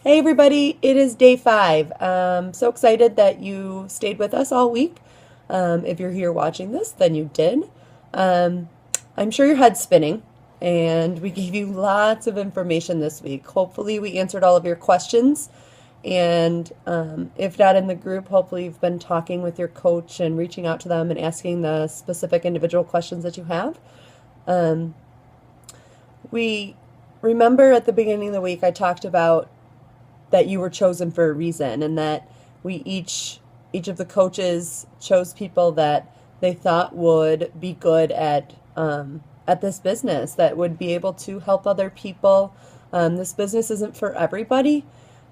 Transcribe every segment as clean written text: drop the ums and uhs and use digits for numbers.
Hey everybody, it is day 5. So excited that you stayed with us all week. If you're here watching this, then you did. Um, I'm sure your head's spinning, and we gave you lots of information this week. Hopefully, we answered all of your questions. And if not in the group, hopefully, you've been talking with your coach and reaching out to them and asking the specific individual questions that you have. Um, we remember at the beginning of the week, I talked about that you were chosen for a reason and that we each of the coaches chose people that they thought would be good at this business, that would be able to help other people. This business isn't for everybody.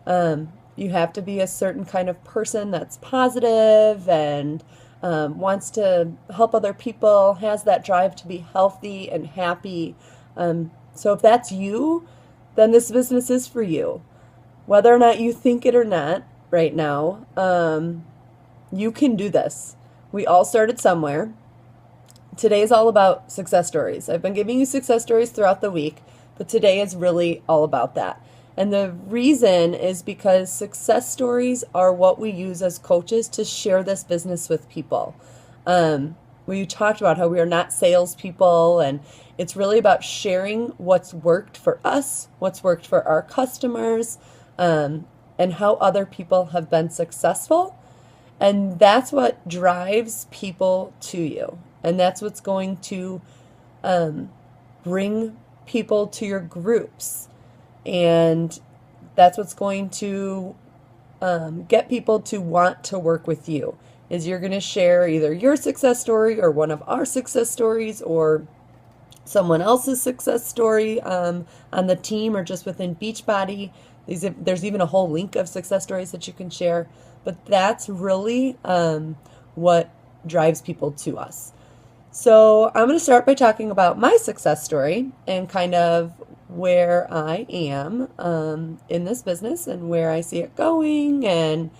You have to be a certain kind of person that's positive and wants to help other people, has that drive to be healthy and happy. So if that's you, then this business is for you. Whether or not you think it or not right now, you can do this. We all started somewhere. Today is all about success stories. I've been giving you success stories throughout the week, but today is really all about that. And the reason is because success stories are what we use as coaches to share this business with people. We talked about how we are not salespeople, and it's really about sharing what's worked for us, what's worked for our customers, and how other people have been successful. And that's what drives people to you. And that's what's going to bring people to your groups. And that's what's going to get people to want to work with you. Is you're going to share either your success story or one of our success stories or someone else's success story on the team or just within Beachbody. There's even a whole link of success stories that you can share. But that's really what drives people to us. So I'm going to start by talking about my success story and kind of where I am in this business and where I see it going, and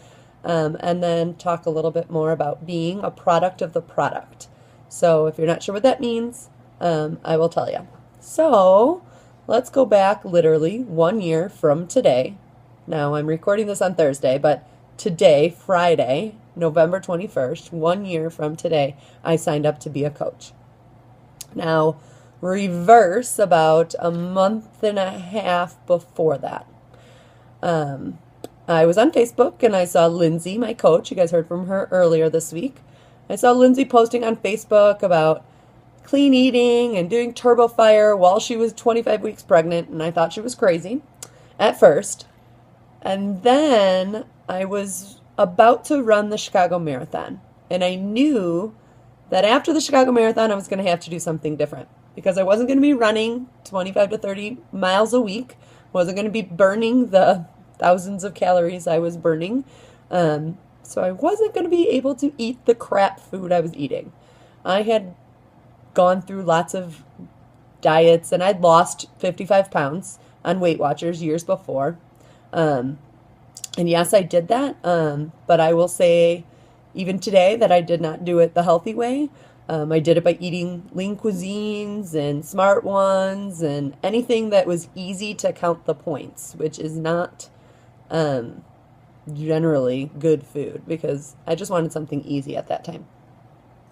then talk a little bit more about being a product of the product. So if you're not sure what that means, I will tell you. So let's go back literally 1 year from today. Now I'm recording this on Thursday, but today, Friday, November 21st, 1 year from today, I signed up to be a coach. Now, reverse about a month and a half before that. I was on Facebook and I saw Lindsay, my coach. You guys heard from her earlier this week. I saw Lindsay posting on Facebook about clean eating and doing TurboFire while she was 25 weeks pregnant, and I thought she was crazy at first. And then I was about to run the Chicago Marathon, and I knew that after the Chicago Marathon I was going to have to do something different because I wasn't going to be running 25 to 30 miles a week, wasn't going to be burning the thousands of calories I was burning, so I wasn't going to be able to eat the crap food I was eating. I had gone through lots of diets, and I'd lost 55 pounds on Weight Watchers years before. And yes, I did that. But I will say even today that I did not do it the healthy way. I did it by eating lean cuisines and smart ones and anything that was easy to count the points, which is not generally good food because I just wanted something easy at that time.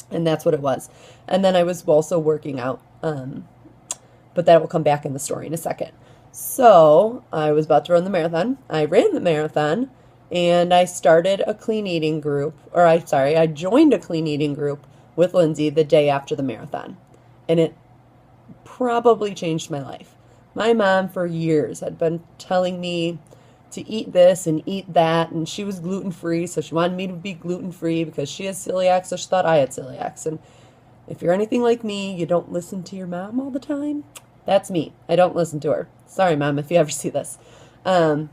And that's what it was. And then I was also working out, but that will come back in the story in a second. So I was about to run the marathon. I ran the marathon, and I started a clean eating group, I joined a clean eating group with Lindsay the day after the marathon. And it probably changed my life. My mom for years had been telling me to eat this and eat that, and she was gluten-free, so she wanted me to be gluten-free because she has celiac, so she thought I had celiac. And if you're anything like me, you don't listen to your mom all the time. That's me. I don't listen to her. Sorry, Mom, if you ever see this. I'm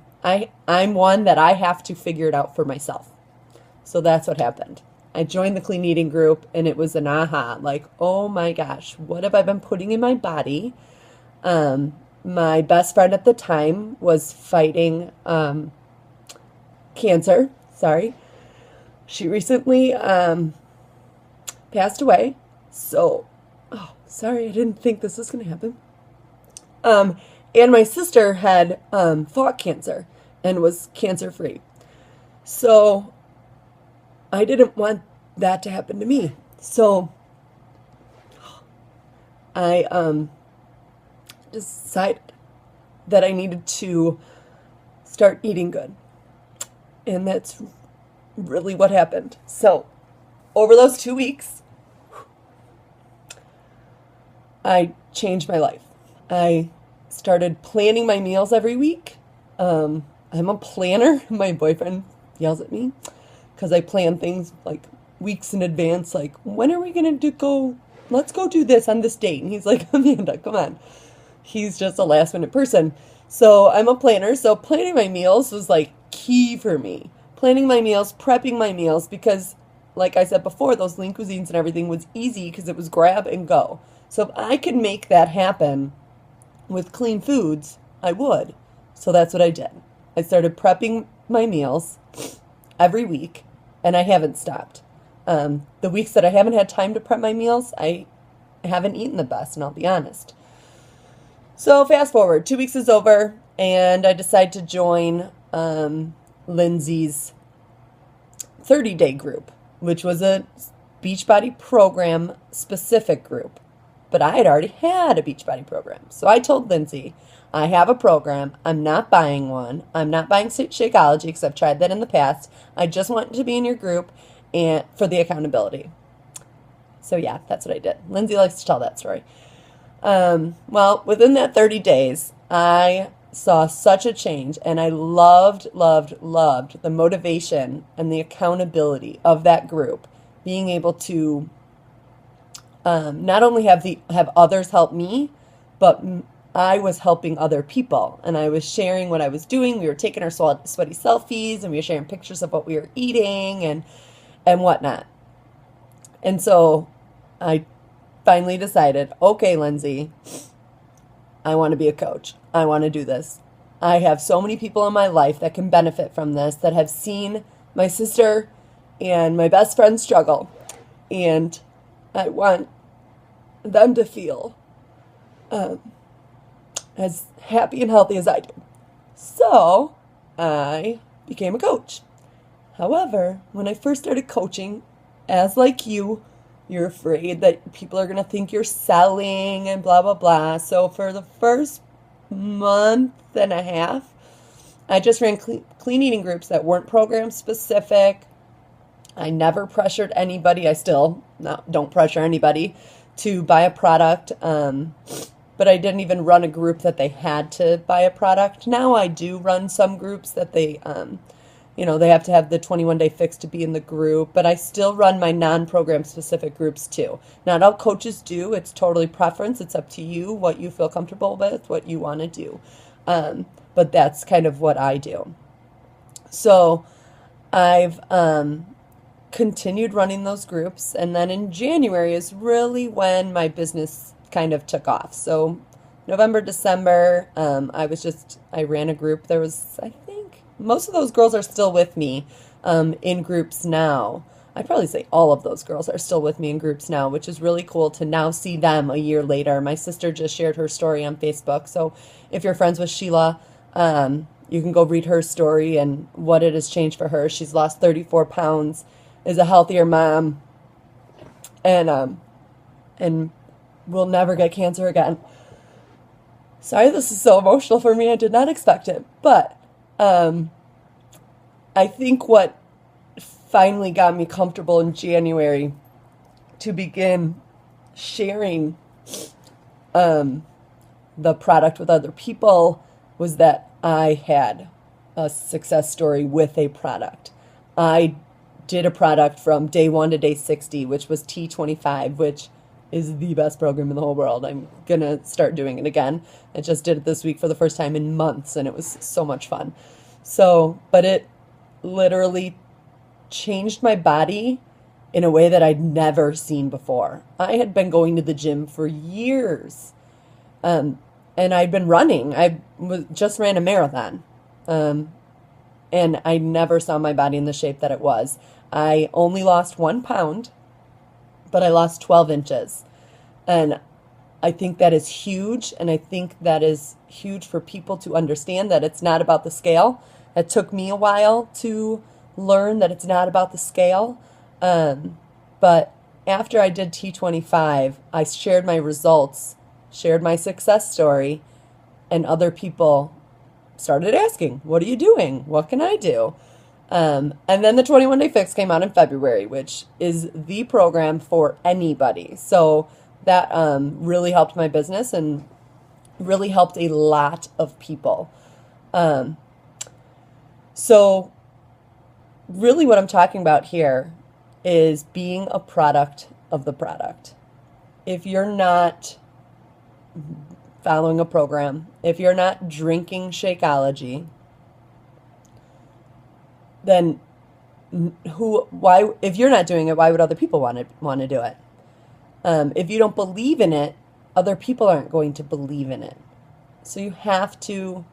one that I have to figure it out for myself. So that's what happened. I joined the clean eating group, and it was an aha. Like, oh my gosh, what have I been putting in my body? My best friend at the time was fighting cancer. Sorry. She recently passed away. So, oh, sorry, I didn't think this was going to happen. And my sister had fought cancer. and was cancer free. So I didn't want that to happen to me. So I decided that I needed to start eating good. And that's really what happened. So over those 2 weeks, I changed my life. I started planning my meals every week. I'm a planner. My boyfriend yells at me because I plan things like weeks in advance. Like, when are we going to go? Let's go do this on this date. And he's like, Amanda, come on. He's just a last minute person. So I'm a planner. So planning my meals was like key for me. Planning my meals, prepping my meals, because like I said before, those lean cuisines and everything was easy because it was grab and go. So if I could make that happen with clean foods, I would. So that's what I did. I started prepping my meals every week, and I haven't stopped. The weeks that I haven't had time to prep my meals, I haven't eaten the best, and I'll be honest. So fast forward, 2 weeks is over, and I decide to join Lindsay's 30-day group, which was a Beachbody program specific group. But I had already had a Beachbody program. So I told Lindsay, I have a program. I'm not buying one. I'm not buying Shakeology because I've tried that in the past. I just want to be in your group and for the accountability. So yeah, that's what I did. Lindsay likes to tell that story. Well, within that 30 days, I saw such a change, and I loved the motivation and the accountability of that group. Being able to not only have others help me, but I was helping other people, and I was sharing what I was doing. We were taking our sweaty selfies, and we were sharing pictures of what we were eating and whatnot. And so I finally decided, okay, Lindsay, I want to be a coach. I want to do this. I have so many people in my life that can benefit from this, that have seen my sister and my best friend struggle, and I want them to feel as happy and healthy as I do. So I became a coach. However, when I first started coaching, as like you're afraid that people are going to think you're selling and blah, blah, blah. So for the first month and a half, I just ran clean eating groups that weren't program specific. I never pressured anybody. I still don't pressure anybody to buy a product. But I didn't even run a group that they had to buy a product. Now I do run some groups that they have to have the 21-day fix to be in the group, but I still run my non-program specific groups too. Not all coaches do. It's totally preference. It's up to you, what you feel comfortable with, what you want to do. But that's kind of what I do. So I've continued running those groups, and then in January is really when my business kind of took off. So November, December, I ran a group. There was, I think, most of those girls are still with me in groups now. I'd probably say all of those girls are still with me in groups now, which is really cool to now see them a year later. My sister just shared her story on Facebook. So if you're friends with Sheila, you can go read her story and what it has changed for her. She's lost 34 pounds, is a healthier mom, and will never get cancer again. Sorry, this is so emotional for me. I did not expect it. But I think what finally got me comfortable in January to begin sharing the product with other people was that I had a success story with a product. I did a product from day 1 to day 60, which was T25, which is the best program in the whole world. I'm going to start doing it again. I just did it this week for the first time in months, and it was so much fun. But it literally changed my body in a way that I'd never seen before. I had been going to the gym for years, and I'd been running. I just ran a marathon, and I never saw my body in the shape that it was. I only lost 1 pound, but I lost 12 inches. And I think that is huge. And I think that is huge for people to understand that it's not about the scale. It took me a while to learn that it's not about the scale. But after I did T25, I shared my results, shared my success story, and other people started asking, what are you doing? What can I do? And then the 21 Day Fix came out in February, which is the program for anybody. So that really helped my business and really helped a lot of people. So really what I'm talking about here is being a product of the product. If you're not following a program, if you're not drinking Shakeology, then if you're not doing it, why would other people want to do it? If you don't believe in it, other people aren't going to believe in it. So you have to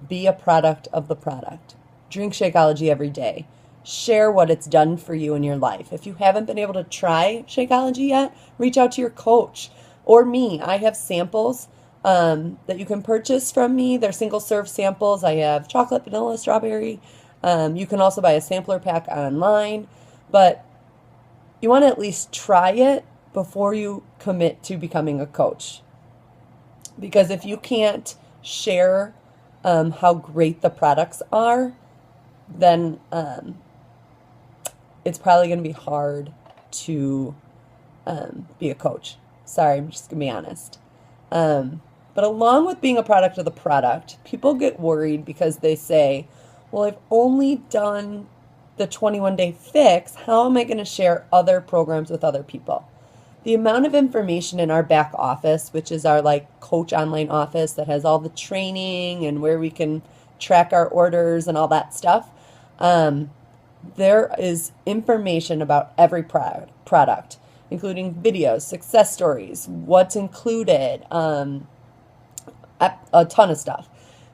be a product of the product. Drink Shakeology every day. Share what it's done for you in your life. If you haven't been able to try Shakeology yet, reach out to your coach or me. I have samples that you can purchase from me. They're single serve samples. I have chocolate, vanilla, strawberry. You can also buy a sampler pack online, but you want to at least try it before you commit to becoming a coach. Because if you can't share how great the products are, then it's probably going to be hard to be a coach. Sorry, I'm just going to be honest. But along with being a product of the product, people get worried because they say, well, I've only done the 21 Day Fix. How am I going to share other programs with other people? The amount of information in our back office, which is our coach online office that has all the training and where we can track our orders and all that stuff, there is information about every product, including videos, success stories, what's included, a ton of stuff.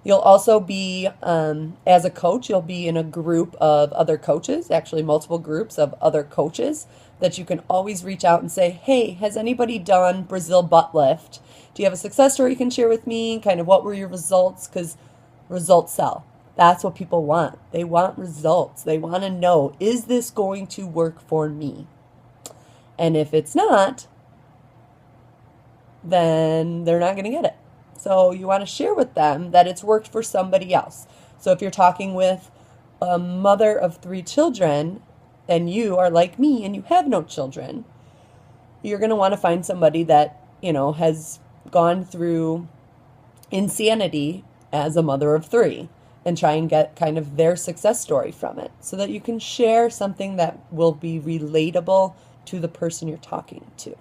You'll also be, as a coach, you'll be in a group of other coaches, actually multiple groups of other coaches that you can always reach out and say, hey, has anybody done Brazil butt lift? Do you have a success story you can share with me? Kind of what were your results? Because results sell. That's what people want. They want results. They want to know, is this going to work for me? And if it's not, then they're not going to get it. So you want to share with them that it's worked for somebody else. So if you're talking with a mother of 3 children and you are like me and you have no children, you're going to want to find somebody that, has gone through insanity as a mother of 3 and try and get kind of their success story from it so that you can share something that will be relatable to the person you're talking to.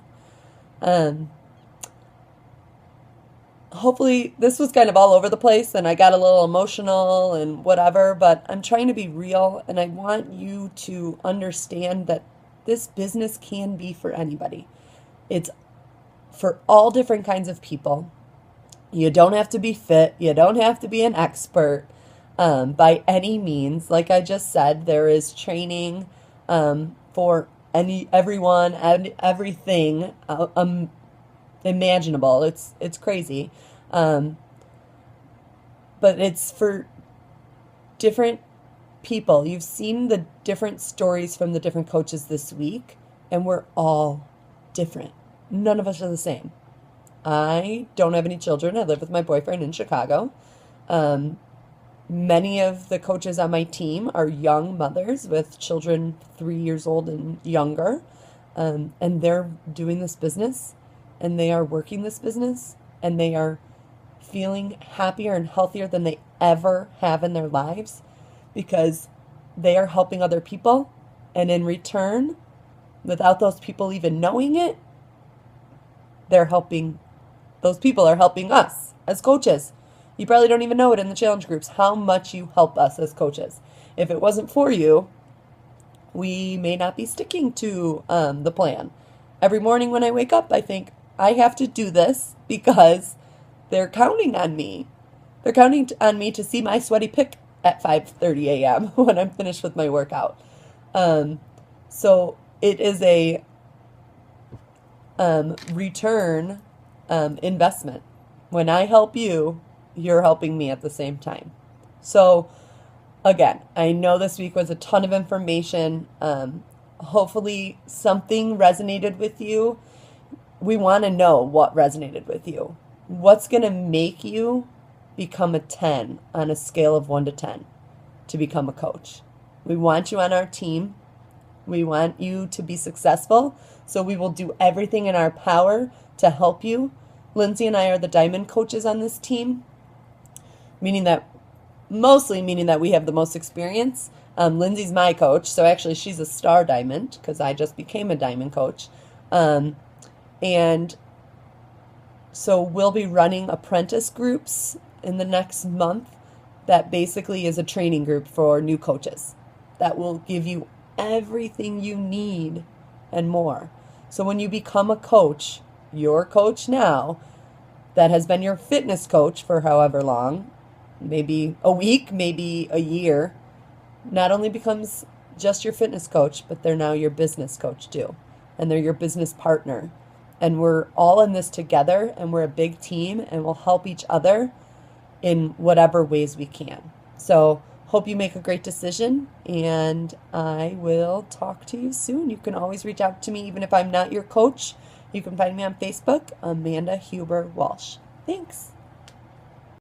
Hopefully this was kind of all over the place and I got a little emotional and whatever, but I'm trying to be real and I want you to understand that this business can be for anybody. It's for all different kinds of people. You don't have to be fit. You don't have to be an expert by any means. Like I just said, there is training for everyone and everything imaginable. It's crazy. But it's for different people. You've seen the different stories from the different coaches this week, and we're all different. None of us are the same. I don't have any children. I live with my boyfriend in Chicago. Many of the coaches on my team are young mothers with children 3 years old and younger. And they're doing this business and they are working this business and they are feeling happier and healthier than they ever have in their lives because they are helping other people. And in return, without those people even knowing it, those people are helping us as coaches. You probably don't even know it in the challenge groups, how much you help us as coaches. If it wasn't for you, we may not be sticking to the plan. Every morning when I wake up, I think, I have to do this because they're counting on me. They're counting on me to see my sweaty pic at 5:30 a.m. when I'm finished with my workout. So it is a return investment. When I help you, you're helping me at the same time. So again, I know this week was a ton of information. Hopefully, something resonated with you. We want to know what resonated with you. What's going to make you become a 10 on a scale of 1 to 10 to become a coach? We want you on our team. We want you to be successful. So we will do everything in our power to help you. Lindsay and I are the diamond coaches on this team, meaning that we have the most experience. Lindsay's my coach, so actually she's a star diamond because I just became a diamond coach. And so we'll be running apprentice groups in the next month that basically is a training group for new coaches that will give you everything you need and more. So when you become a coach, your coach now, that has been your fitness coach for however long, maybe a week, maybe a year, not only becomes just your fitness coach, but they're now your business coach too. And they're your business partner. And we're all in this together, and we're a big team, and we'll help each other in whatever ways we can. So hope you make a great decision, and I will talk to you soon. You can always reach out to me even if I'm not your coach. You can find me on Facebook, Amanda Huber Walsh. Thanks.